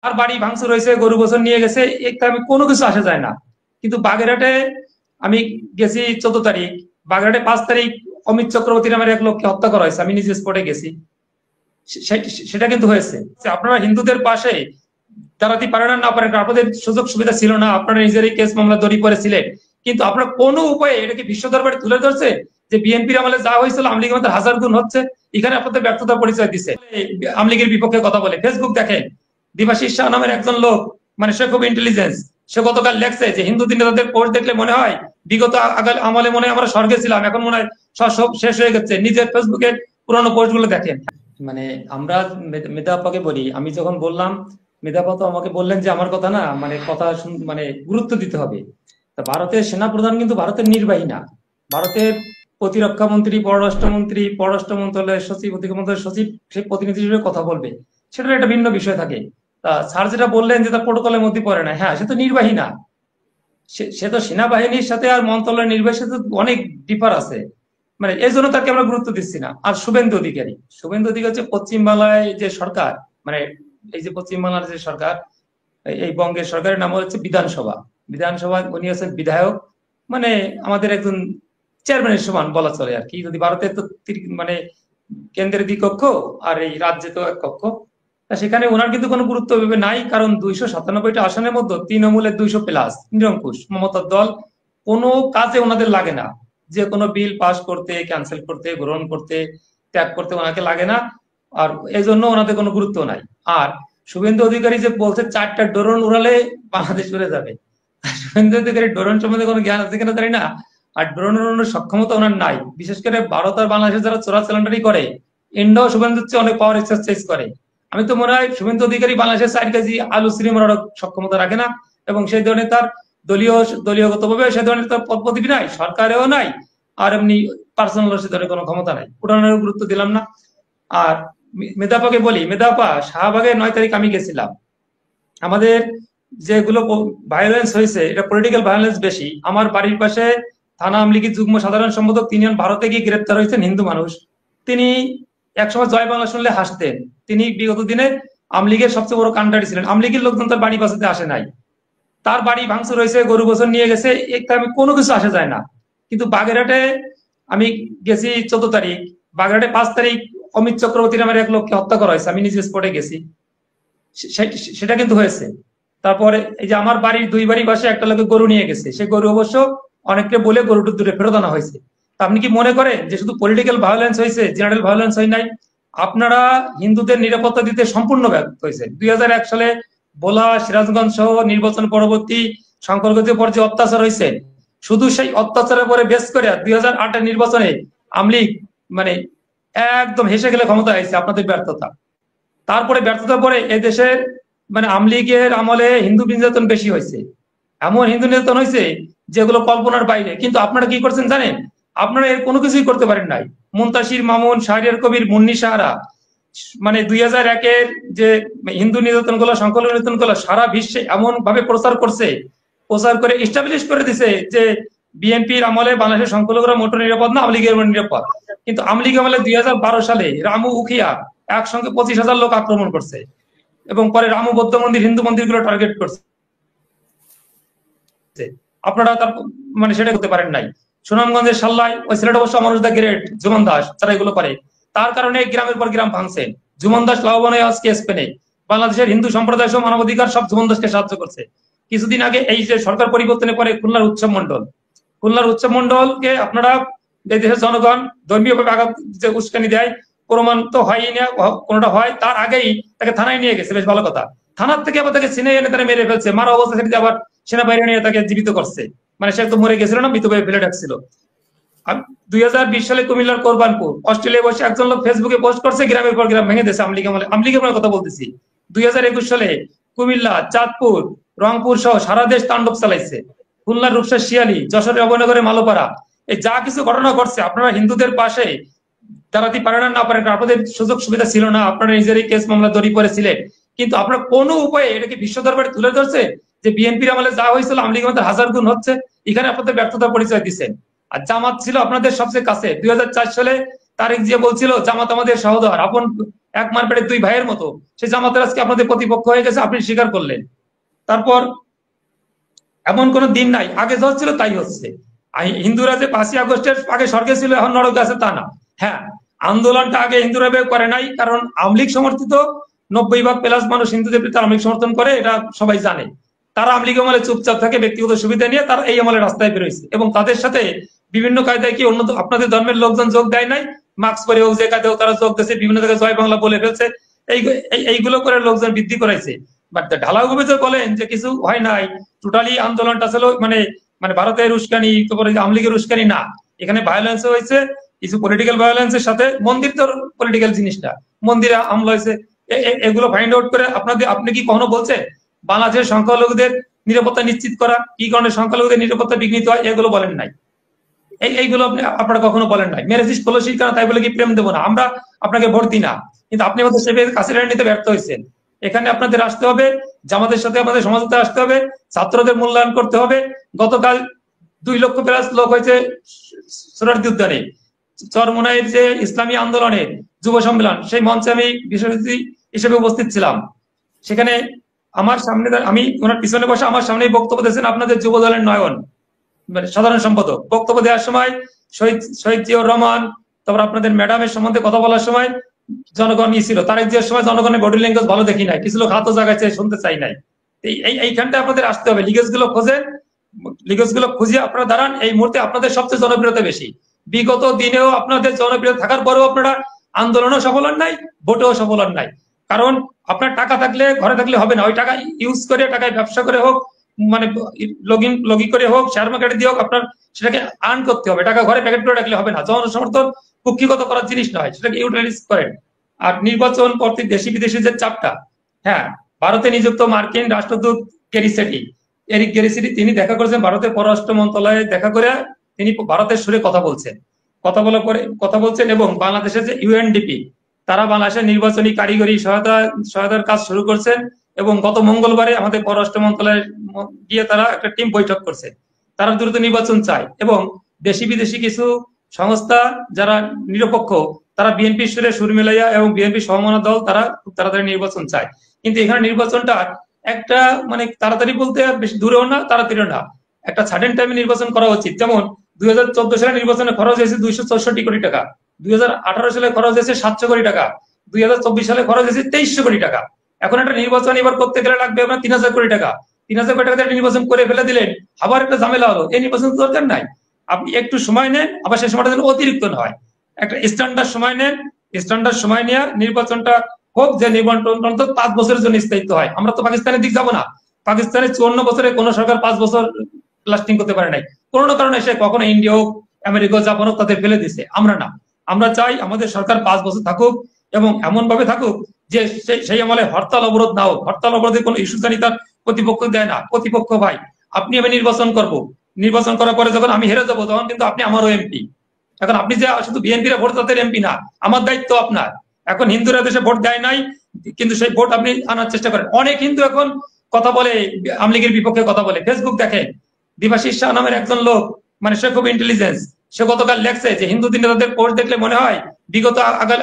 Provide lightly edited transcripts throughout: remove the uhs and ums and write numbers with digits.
আর বাড়ি ভাঙচুর হয়েছে, গরু বছর নিয়ে গেছে, এটা আমি কোনো কিছু আসা যায় না। কিন্তু বাগেরহাটে আমি গেছি 14 তারিখ, বাগেরহাটে 5 তারিখ অমিত চক্রবর্তী নামের এক লোককে হত্যা করা হয়েছে, আমি নিজে স্পটে গেছি। সেটা কিন্তু হয়েছে যে আপনারা হিন্দুদের পাশে দাঁড়াতে পারেন না পারেন, আপনাদের সুযোগ সুবিধা ছিল না, আপনারা নিজেরই কেস মামলা দড়ি পড়েছিলেন। কিন্তু আপনারা কোনো উপায়ে এটাকে বিশ্ব দরবারে তুলে ধরছে যে বিএনপির আমলে যা হয়েছিল আওয়ামী লীগের মধ্যে 1000 গুণ হচ্ছে। এখানে আপনাদের ব্যর্থতার পরিচয় দিচ্ছে, আওয়ামী লীগের বিপক্ষে কথা বলে। ফেসবুক দেখেন, দিবাশিস শাহ নামের একজন লোক, মানে সে খুব ইন্টেলিজেন্স, সে গতকাল লেখছে যে হিন্দু নেতাদের পোস্ট দেখলে মনে হয় বিগত আমলে মনে হয় আমরা স্বর্গে ছিলাম, এখন মনে হয় সব শেষ হয়ে গেছে। নিজের ফেসবুকের পুরোনো পোস্ট গুলো দেখেন। মানে আমরা মেধা আপাকে বলি, আমি যখন বললাম, মেধা আপা তো আমাকে বললেন যে আমার কথা না, মানে কথা মানে গুরুত্ব দিতে হবে। তা ভারতের সেনাপ্রধান কিন্তু ভারতের নির্বাহী না। ভারতের প্রতিরক্ষা মন্ত্রী, পররাষ্ট্রমন্ত্রী, পররাষ্ট্র মন্ত্রণালয়ের সচিব, প্রতিরক্ষা মন্ত্রণালয়ের সচিব সেই প্রতিনিধি হিসেবে কথা বলবে, সেটার একটা ভিন্ন বিষয় থাকে। তা স্যার যেটা বললেন যে তার প্রোটোকলের মধ্যে পড়ে না, হ্যাঁ সে তো নির্বাহী না। সে তো সেনাবাহিনীর সাথে আর মন্ত্রণালয়ের নির্বাহীর সাথে অনেক ডিফার আছে। মানে এই জন্য তাকে আমরা গুরুত্ব দিচ্ছি না। আর শুভেন্দু অধিকারী হচ্ছে পশ্চিমবাংলায় যে সরকার, মানে এই যে পশ্চিমবাংলার যে সরকার, এই বঙ্গের সরকারের নাম হচ্ছে বিধানসভা। বিধানসভা উনি হচ্ছেন বিধায়ক, মানে আমাদের একজন চেয়ারম্যানের সমান বলা চলে আর কি। যদি ভারতের তো মানে কেন্দ্রের দ্বিকক্ষ আর এই রাজ্যে তো এক কক্ষ। তা সেখানে ওনার কিন্তু কোনো গুরুত্ব ভেবে নাই, কারণ 297টা আসনের মধ্যে তৃণমূলের 200+ নিরঙ্কুশ মমতার দল, কোনো কাজে ওনাদের লাগে না। যে কোনো বিল পাস করতে, ক্যান্সেল করতে, গ্রহণ করতে, ত্যাগ করতে ওনাকে লাগে না। আর এই জন্য ওনাদের কোনো গুরুত্ব নাই। আর শুভেন্দু অধিকারী যে বলছে 4টা ড্রোন উড়ালে বাংলাদেশ উড়ে যাবে, শুভেন্দু অধিকারী ড্রোন সম্বন্ধে কোনো জ্ঞান আছে কিনা জানি না। আর ড্রোন উড়ানোর সক্ষমতা ওনার নাই। বিশেষ করে ভারত আর বাংলাদেশে যারা চোরাচালানটারি করে, ইন্ডো শুভেন্দুর চেয়ে অনেক পাওয়ার এক্সারসাইজ করে। আমি তো মনে হয় শুভেন্দু অধিকারী বাংলাদেশের 4 কেজি আলু সিঁড়ি মারার সক্ষমতা রাখে না, এবং সেই ধরনের তার দলীয়গত ভাবে সেই ধরনের তার পদ পদবি নাই, সরকারেও নাই, আর এমনি পার্সোনাল সে ধরনের কোনো ক্ষমতা নাই। উঠানোর গুরুত্ব দিলাম না। আর মেধাপাকে বলি, মেধাপা শাহবাগে 9 তারিখ আমি গেছিলাম। আমাদের যেগুলো ভায়োলেন্স হয়েছে, এটা পলিটিক্যাল ভায়োলেন্স বেশি। আমার বাড়ির পাশে থানা আওয়ামী লীগের যুগ্ম সাধারণ সম্পাদক তিনজন ভারতে গিয়ে গ্রেপ্তার হয়েছেন, হিন্দু মানুষ। তিনি একসময় জয় বাংলা শুনলে হাসতেন। তিনি বিগত দিনে আওয়ামী লীগের সবচেয়ে বড় কান্ডারি ছিলেন। আওয়ামী লীগের লোকজন তার বাড়ি বাঁচাতে আসে নাই, তার বাড়ি ভাঙচুর হয়েছে, গরু বছর নিয়ে গেছে, একটা আমি কোনো কিছু আসা যায় না। কিন্তু বাগেরহাটে আমি গেছি 14 তারিখ, বাগেরহাটে 5 তারিখ অমিত চক্রবর্তী নামের এক লোককে হত্যা করা হয়েছে, আমি নিজে স্পটে গেছি। সেটা কিন্তু হয়েছে। তারপরে এই যে আমার বাড়ির 2 বাড়ি পাশে একটা লোকে গরু নিয়ে গেছে, সে গরু অবশ্য অনেককে বলে গরুটা দূরে ফেরত আনা হয়েছে। তা আপনি কি মনে করেন যে শুধু পলিটিক্যাল ভায়োলেন্স হয়েছে, জেনারেল ভায়োলেন্স হয় নাই? আপনারা হিন্দুদের নিরাপত্তা দিতে সম্পূর্ণ ব্যর্থ হয়েছে। 2001 সালে ভোলা, সিরাজগঞ্জ সহ নির্বাচন পরবর্তী সংখ্যালঘুদের পর যে অত্যাচার হয়েছে, শুধু সেই অত্যাচারের পরে বেশ করে 2008-এর নির্বাচনে আওয়ামী লীগ মানে একদম হেসে গেলে ক্ষমতা হয়েছে, আপনাদের ব্যর্থতা। তারপরে ব্যর্থতার পরে এদেশের মানে আওয়ামী লীগের আমলে হিন্দু নির্যাতন বেশি হয়েছে, এমন হিন্দু নির্যাতন হয়েছে যেগুলো কল্পনার বাইরে। কিন্তু আপনারা কি করছেন জানেন? আপনারা এর কোনো কিছুই করতে পারেন নাই। মুনতাসির মামুন, শাহরিয়ার কবির, মুন্নি সাহারা, মানে 2001-এর যে হিন্দু নির্যাতন গুলো, সংখ্যালঘু নির্যাতন গুলো সারা বিশ্বে এমন ভাবে প্রচার করে এস্টাবলিশ করে দিছে যে বিএনপির আমলে বাংলাদেশের সংখ্যালঘুরা মোটর নিরাপদ না, আওয়ামী লীগের নিরাপদ। কিন্তু আওয়ামী লীগ আমলে 2012 সালে রামু উখিয়া একসঙ্গে 25,000 লোক আক্রমণ করছে, এবং পরে রামু বৌদ্ধ মন্দির, হিন্দু মন্দির গুলো টার্গেট করছে। আপনারা তার মানে সেটা করতে পারেন নাই। সুনামগঞ্জের সাল্লায় ওই ছেলেটা অবশ্য মানুষদা গ্রেট, জুমন দাস, যারা এগুলো করে, তার কারণে গ্রামের পর গ্রাম ভাঙছেন। জুমন দাস লাভবান হয়ে আজকে স্পেনে বাংলাদেশের হিন্দু সম্প্রদায় সহ মানবাধিকার সব জুমন দাসকে সাহায্য করছে। কিছুদিন আগে এই যে সরকার পরিবর্তনের পরে খুলনার উৎসব মন্ডলকে আপনারা এই দেশের জনগণ ধর্মীয় ভাবে আঘাত যে উস্কানি দেয়, প্রমাণ তো হয়ই না, কোনটা হয় তার আগেই তাকে থানায় নিয়ে গেছে, বেশ ভালো কথা। থানার থেকে আবার তাকে ছিনে এনে তারা মেরে ফেলছে, মারা অবস্থা সেটি আবার সেনাবাহিনী নিয়ে তাকে জীবিত করছে। মানে সে তো মরে গেছিল না, মৃত ভাবে ফেলে রাখছিল। 2020 সালে কুমিল্লার কোরবানপুর অস্ট্রেলিয়া বসে একজন লোক ফেসবুকে পোস্ট করছে, গ্রামের পর গ্রাম ভেঙে দিয়েছে আওয়ামী লীগের কথা বলতেছি। 2021 সালে কুমিল্লা, চাঁদপুর, রংপুর সহ সারা দেশ তাণ্ডব চালাইছে। খুলনার রূপসা, শিয়ালী, যশোরের অভয়নগরে মালোপাড়া, এই যা কিছু ঘটনা ঘটছে, আপনারা হিন্দুদের পাশে দাঁড়াতে পারেন না পারেন, আপনাদের সুযোগ সুবিধা ছিল না, আপনারা নিজেরই কেস মামলা দড়ি পড়েছিলেন। কিন্তু আপনারা কোনো উপায়ে এটাকে বিশ্ব দরবারে তুলে ধরছে যে বিএনপির আমলে যা হয়েছিল আওয়ামী লীগের মধ্যে 1000 গুণ হচ্ছে। এখানে আপনাদের ব্যর্থতার পরিচয় দিচ্ছেন। আর জামাত ছিল আপনাদের সবচেয়ে কাছে। 2004 সালে তারেক জিয়া বলছিল জামাত আমাদের সহোদর, আপন এক মার পেটে দুই ভাইয়ের মতো, সে জামাতের আজকে আপনাদের প্রতিপক্ষ হয়ে গেছে, আপনি স্বীকার করলেন। তারপর এমন কোন দিন নাই, আগে যা হচ্ছিল তাই হচ্ছে। হিন্দুরা যে 5ই আগস্টের আগে স্বর্গে ছিল এখন নরকে আছে তা না। হ্যাঁ, আন্দোলনটা আগে হিন্দুরা করে নাই, কারণ আওয়ামী লীগ সমর্থিত 90% প্লাস মানুষ হিন্দুদের প্রতি আওয়ামী লীগ সমর্থন করে, এটা সবাই জানে। তারা আওয়ামী লীগ আমলে চুপচাপ থাকে, ব্যক্তিগত সুবিধা নিয়ে তারা এই আমলে রাস্তায় বেরোয়েছে, এবং তাদের সাথে বিভিন্ন কায়দায় কি অন্য আপনাদের ধর্মের লোকজন যোগ দেয় নাই? মাস্ক পরে হোক, যে কায়দায় তারা যোগ দিয়েছে, বিভিন্ন জায়গায় জয় বাংলা বলে ফেলছে, এইগুলো করে লোকজন বৃদ্ধি করাইছে। বাট ঢালাওভাবে যে বলেন যে কিছু হয় নাই, টোটালি আন্দোলনটা ছিল মানে মানে ভারতের উস্কানি, তারপরে আওয়ামী লীগের উস্কানি না, এখানে ভায়োলেন্স হয়েছে, কিছু পলিটিক্যাল ভায়োলেন্সের সাথে। মন্দির তো পলিটিক্যাল জিনিসটা, মন্দিরে হামলা হয়েছে, এগুলো ফাইন্ড আউট করে আপনি কি কখনো বলছে বাংলাদেশের সংখ্যালঘুদের নিরাপত্তা নিশ্চিত করা, কি কারণে সংখ্যালঘুদের নিরাপত্তা বিঘ্নিত হয়, এগুলো বলেন নাই। এইগুলো আপনারা কখনো বলেন নাই। ম্যারেজ পলিসির কারণে তাই বলে কি প্রেম দেবো না, আমরা আপনাকে ভোট দিই না, কিন্তু আপনি আমাদের সেভাবে কাছে নিতে ব্যর্থ হয়েছেন। এখানে আপনাদের আসতে হবে, জামাতের সাথে আমাদের সমঝোতা আসতে হবে, ছাত্রদের মূল্যায়ন করতে হবে। গতকাল 2 লক্ষ প্লাস লোক হয়েছে সোহরাওয়ার্দী উদ্যানে, চরমোনাইয়ের যে ইসলামী আন্দোলনের যুব সম্মেলন, সেই মঞ্চে আমি বিশেষ অতিথি হিসেবে উপস্থিত ছিলাম। সেখানে আমার সামনে, আমি ওনার পিছনে বসে আমার সামনেই বক্তব্য দিয়েছেন আপনাদের যুব দলের নয়ন, মানে সাধারণ সম্পাদক। বক্তব্য দেওয়ার সময় শহীদ জিয়াউর রহমান, তারপর আপনাদের ম্যাডামের সম্বন্ধে কথা বলার সময় জনগণ ছিল, তারেক জিয়ার সময় জনগণের বডি ল্যাঙ্গুয়েজ ভালো দেখি নাই, কিছু লোক হাতও জায়গায় শুনতে চাই নাই। এইখানটা আপনাদের আসতে হবে, লিগেজ গুলো খোঁজেন, লিগেজ গুলো খুঁজে আপনারা দাঁড়ান। এই মুহূর্তে আপনাদের সবচেয়ে জনপ্রিয়তা বেশি, বিগত দিনেও আপনাদের জনপ্রিয়তা থাকার পরেও আপনারা আন্দোলনও সফল হন নাই, ভোটেও সফল হন নাই। কারণ আপনার টাকা থাকলে, ঘরে থাকলে হবে না, ওই টাকা ইউজ করে, টাকায় ব্যবসা করে হোক, মানে লগিং করে হোক, শেয়ার মার্কেটে দিয়ে হোক, আপনার সেটাকে আর্ন করতে হবে। টাকা ঘরে প্যাকেট করে রাখলে হবে না, জনসমর্থন কুক্ষিগত করার জিনিস নয়, সেটাকে ইউটিলাইজ করেন। আর নির্বাচন কর্তৃক দেশি বিদেশি যে চাপটা, হ্যাঁ, ভারতে নিযুক্ত মার্কিন রাষ্ট্রদূত এরিক গেরিসেটি তিনি দেখা করেছেন ভারতের পররাষ্ট্র মন্ত্রণালয়ে, দেখা করে তিনি ভারতের সুরে কথা বলছেন এবং বাংলাদেশের যে ইউএনডিপি, তারা বাংলাদেশের নির্বাচনী কারিগরি সহায়তার কাজ শুরু করছেন। এবং গত মঙ্গলবারে আমাদের পররাষ্ট্র মন্ত্রণালয়ে গিয়ে তারা একটা টিম বৈঠক করছে, তারা দ্রুত নির্বাচন চায়। এবং দেশি বিদেশি কিছু সংস্থা যারা নিরপেক্ষ, তারা বিএনপির সুরে সুর মিলাইয়া এবং বিএনপি সমমনা দল, তারা খুব তাড়াতাড়ি নির্বাচন চায়। কিন্তু এখানে নির্বাচনটা একটা মানে তাড়াতাড়ি বলতে বেশি দূরেও না, তাড়াতাড়িও না, একটা সাডেন টাইমে নির্বাচন করা উচিত। যেমন 2014 সালে নির্বাচনে খরচ হয়েছে 264 কোটি টাকা, 2018 সালে খরচ হয়েছে 700 কোটি টাকা, 2024 সালে খরচ হয়েছে 2300 কোটি টাকা। এখন একটা নির্বাচন এবার করতে গেলে লাগবে আপনার 3000 কোটি টাকা। 3000 কোটি টাকা নির্বাচন করে ফেলে দিলেন, আবার একটা ঝামেলা হলো। এই নির্বাচন দরকার নাই, আপনি একটু সময় নেন, আবার সেই সময়টা যেন অতিরিক্ত নয়, একটা স্ট্যান্ডার্ড সময় নেন, স্ট্যান্ডার্ড সময় নিয়ে নির্বাচনটা হোক, যে নির্বাচন 5 বছরের জন্য স্থায়িত্ব হয়। আমরা তো পাকিস্তানের দিক যাবো না, পাকিস্তানের 54 বছরে কোন সরকার 5 বছর লাস্টিং করতে পারে নাই, কোনো কারণে সে কখনো ইন্ডিয়া হোক, আমেরিকা, জাপান হোক, তাদের ফেলে দিছে। আমরা না, আমরা চাই আমাদের সরকার 5 বছর থাকুক, এবং এমন ভাবে থাকুক যে সেই আমলে হরতাল অবরোধ না হোক। হরতাল অবরোধের কোন ইস্যু জানি তার প্রতিপক্ষ দেয় না। প্রতিপক্ষ ভাই, আপনি আমি নির্বাচন করব, নির্বাচন করার পরে যখন আমি হেরে যাবো, তখন কিন্তু আপনি আমারও এমপি। এখন আপনি যে শুধু বিএনপির ভোট তাদের এমপি না, আমার দায়িত্ব আপনার। এখন হিন্দুরা দেশে ভোট দেয় নাই, কিন্তু সেই ভোট আপনি আনার চেষ্টা করেন। অনেক হিন্দু এখন কথা বলে, আওয়ামী লীগের বিপক্ষে কথা বলে, ফেসবুক দেখেন। দিবাশিস শাহ নামের একজন লোক, মানে সে খুব ইন্টেলিজেন্স, সে গতকাল লেখছে যে হিন্দু দিনে তাদের পোস্ট দেখলে মনে হয় বিগত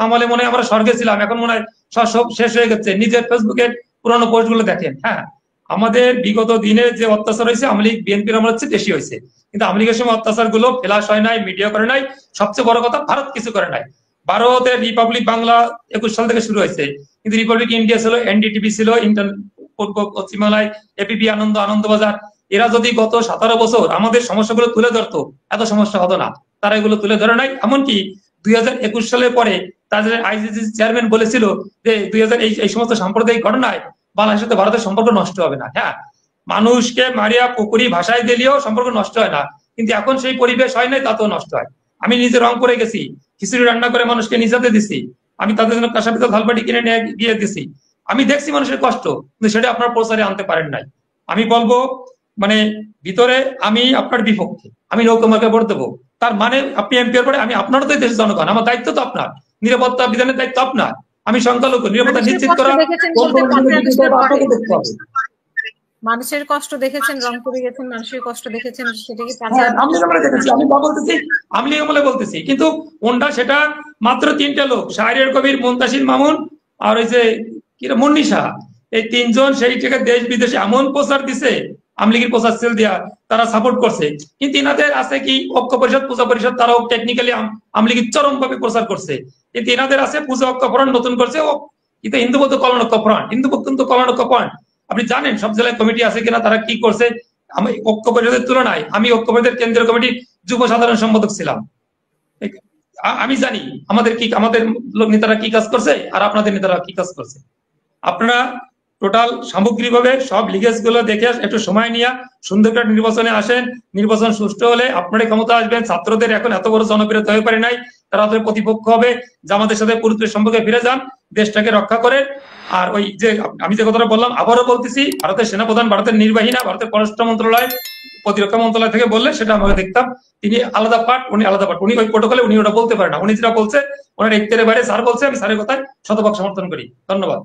আমলে মনে হয় আমরা স্বর্গে ছিলাম, এখন মনে হয় সব শেষ হয়ে গেছে। নিজের ফেসবুকের পুরোনো পোস্ট গুলো দেখেন। হ্যাঁ, আমাদের বিগত দিনে যে অত্যাচার হয়েছে, আওয়ামী লীগ বিএনপির আমল হচ্ছে বেশি হয়েছে, কিন্তু আওয়ামী লীগের সময় অত্যাচার গুলো ফ্ল্যাশ হয় নাই, মিডিয়া করে নাই। সবচেয়ে বড় কথা, ভারত কিছু করে নাই। ভারতের রিপাবলিক বাংলা 21 সাল থেকে শুরু হয়েছে, কিন্তু রিপাবলিক ইন্ডিয়া ছিল, এনডিটিভি ছিল, পূর্ব পশ্চিমালয়, এপিপি আনন্দ, আনন্দবাজার। এরা যদি গত 17 বছর আমাদের সমস্যাগুলো তুলে ধরতো, এত সমস্যা হতো না। তারা এগুলো তুলে ধরে নাই। এমনকি 2021 সালের পরে তাদের আইসিসি চেয়ারম্যান বলেছিল যে এই সমস্ত সাম্প্রদায়িক ঘটনায় বাংলাদেশের সাথে ভারতের সম্পর্ক নষ্ট হবে না। হ্যাঁ, মানুষকে মারিয়া পুকুরি ভাষায় দিলেও সম্পর্ক নষ্ট হয় না, কিন্তু এখন সেই পরিবেশ হয় নাই, তাতেও নষ্ট হয়। আমি নিজে রংপুরে গেছি, খিচুড়ি রান্না করে মানুষকে নিজাতে দিছি, আমি তাদের জন্য কাঁসাপিতা ঝালবাটি কিনে নিয়ে গিয়ে দিছি। আমি দেখছি মানুষের কষ্ট, কিন্তু সেটা আপনার প্রচারে আনতে পারেন নাই। আমি বলবো, মানে ভিতরে আমি আপনার বিপক্ষে, আমি নৌকামার্কে ভোট দেবো, তার মানে আপনি এমপি এর পরে আমি আপনারও তো দেশের জনগণ, আমার দায়িত্ব তো আপনার, নিরাপত্তা বিধানের দায়িত্ব আপনার। আমি সংখ্যালঘু, নিরাপত্তা নিশ্চিত করা দেখতে হবে। মানুষের কষ্ট দেখেছেন, রংপুরে গেছেন, মানুষের কষ্ট দেখেছেন, সেটা কি হ্যাঁ, পাচার? আমলি আমলে দেখেছি, আমি বলতেছি আমলি আমলে বলতেছি, কিন্তু ওনটা সেটা মাত্র 3টে লোক, শাহরিয়ার কবির, মুনতাসির মামুন আর ওই যে মুন্নি সাহা, এই 3জন সেই থেকে দেশ বিদেশে এমন প্রচার দিছে, আমলিগের প্রচার সেল দিয়া তারা সাপোর্ট করছে। কিন্তু এনাদের আছে কি ঐক্য পরিষদ, পূজা পরিষদ, তারাও টেকনিক্যালি আমলিগের চরম ভাবে প্রচার করছে। কিন্তু এনাদের আছে পূজা ঐক্য ফ্রন্ট নতুন করছে, ও কিন্তু হিন্দু বৌদ্ধ কল্যাণ ঐক্য ফ্রন্ট, হিন্দু কিন্তু কল্যাণ ঐক্য ফ্রন্ট। আপনি জানেন সব জেলায় কমিটি আছে কিনা, তারা কি করছে? আমি ঐক্য পরিষদের তুলনায় আমি ঐক্য পরিষদের কেন্দ্রীয় কমিটির যুব সাধারণ সম্পাদক ছিলাম। আমি জানি আমাদের নেতারা কি কাজ করছে আর আপনাদের নেতারা কি কাজ করছে। আপনারা টোটাল সামগ্রিকভাবে সব লিগেজ গুলো দেখে একটু সময় নিয়ে সুন্দর একটা নির্বাচনে আসেন। নির্বাচন সুষ্ঠু হলে আপনারাই ক্ষমতা আসবেন। ছাত্রদের এখন এত বড় জনপ্রিয়তা হয়ে পারে নাই, তারা তো প্রতিপক্ষ হবে। জামাতের সাথে পূর্বের সম্পর্কে ফিরে যান, দেশটাকে রক্ষা করেন। আর ওই যে আমি যে কথাটা বললাম, আবারও বলতেছি, ভারতের সেনাপ্রধান, ভারতের নির্বাহী না, ভারতের পররাষ্ট্র মন্ত্রণালয়, প্রতিরক্ষা মন্ত্রণালয় থেকে বললে সেটা আমাকে দেখতাম। তিনি আলাদা পার্ট, উনি আলাদা পার্ট, উনি ওই প্রোটোকলে উনি ওটা বলতে পারেন না। উনি যেটা বলছে ওনার এখতিয়ারের বাইরে, স্যার বলছে, আমি স্যারের কথায় শতভাগ সমর্থন করি। ধন্যবাদ।